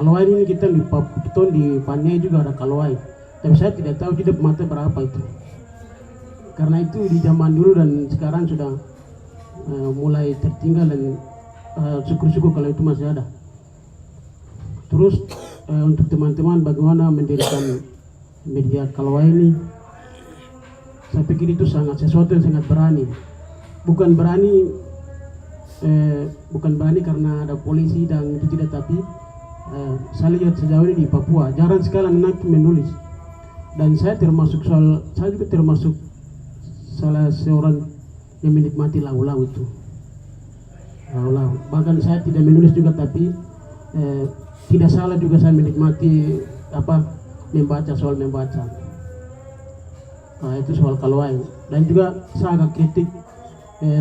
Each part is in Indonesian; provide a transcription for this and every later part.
Kalawai ini kita di Paniai juga ada kalawai, tapi saya tidak tahu tidak mata berapa itu. Karena itu di zaman dulu dan sekarang sudah mulai tertinggal dan syukur-syukur kalau itu masih ada. Terus untuk teman-teman bagaimana mendirikan media kalawai ini, saya pikir itu sesuatu yang sangat berani. Bukan berani karena ada polisi dan itu tidak, tapi saya lihat sejauh ini di Papua jarang sekali anak menulis, dan saya juga termasuk salah seorang yang menikmati lau-lau itu. Lau-lau, bahkan saya tidak menulis juga, tapi tidak salah juga saya menikmati membaca. Nah, itu soal kalawai. Dan juga saya agak kritik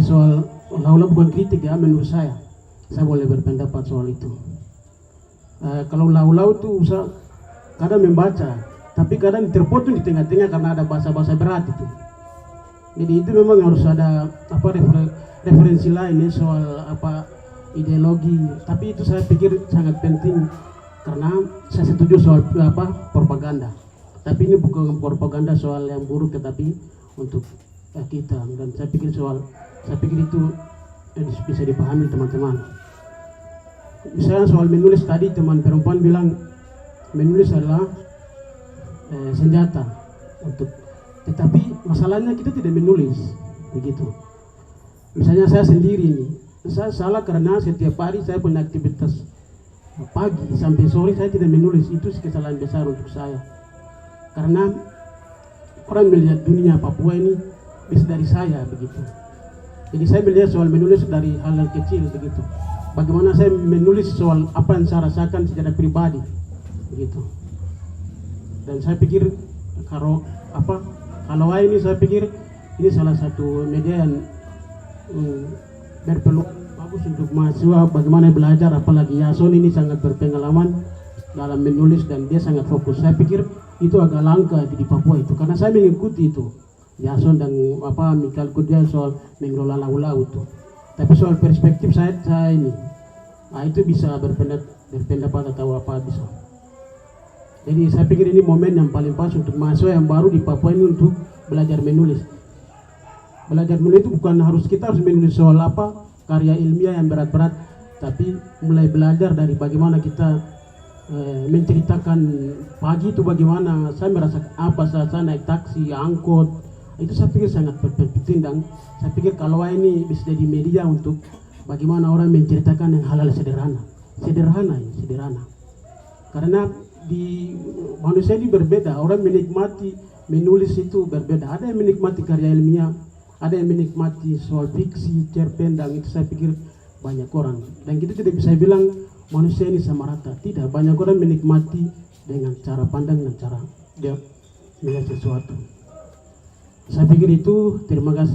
soal lau-lau, bukan kritik ya, menurut saya boleh berpendapat soal itu. Kalau lau-lau itu kadang membaca, tapi kadang terpotong di tengah-tengah karena ada bahasa-bahasa berat itu. Jadi itu memang harus ada referensi lain soal ideologi. Tapi itu saya pikir sangat penting karena saya setuju soal propaganda. Tapi ini bukan propaganda soal yang buruk, tetapi untuk kita. Dan saya pikir itu bisa dipahami teman-teman. Misalnya soal menulis tadi, teman perempuan bilang menulis adalah senjata tetapi masalahnya kita tidak menulis begitu. Misalnya saya sendiri ini, saya salah karena setiap hari saya punya aktivitas pagi sampai sore saya tidak menulis. Itu kesalahan besar untuk saya, karena orang melihat dunia Papua ini bisa dari saya begitu. Jadi saya melihat soal menulis dari hal-hal kecil begitu. Bagaimana saya menulis soal apa yang saya rasakan secara pribadi begitu. Dan saya pikir kalawai ini, saya pikir ini salah satu media yang berpeluang bagus untuk mahasiswa bagaimana belajar, apalagi Yason ini sangat berpengalaman dalam menulis dan dia sangat fokus. Saya pikir itu agak langka di Papua itu, karena saya mengikuti itu Yason dan Mikael Kudian soal mengelola lau-lau itu. Tapi soal perspektif saya ini, itu bisa berpendapat atau bisa. Jadi saya pikir ini momen yang paling pas untuk mahasiswa yang baru di Papua ini untuk belajar menulis. Belajar menulis itu bukan kita harus menulis soal karya ilmiah yang berat-berat, tapi mulai belajar dari bagaimana kita menceritakan pagi itu, bagaimana saya merasa saat saya naik taksi, angkot. Itu saya pikir sangat penting, dan saya pikir kalau ini bisa jadi media untuk bagaimana orang menceritakan yang hal-hal sederhana. Karena di manusia ini berbeda, orang menikmati menulis itu berbeda. Ada yang menikmati karya ilmiah, ada yang menikmati soal fiksi, cerpen, dan itu saya pikir banyak orang. Dan kita tidak bisa bilang manusia ini sama rata, tidak. Banyak orang menikmati dengan cara pandang dan cara dia melihat sesuatu. Saya pikir itu. Terima kasih.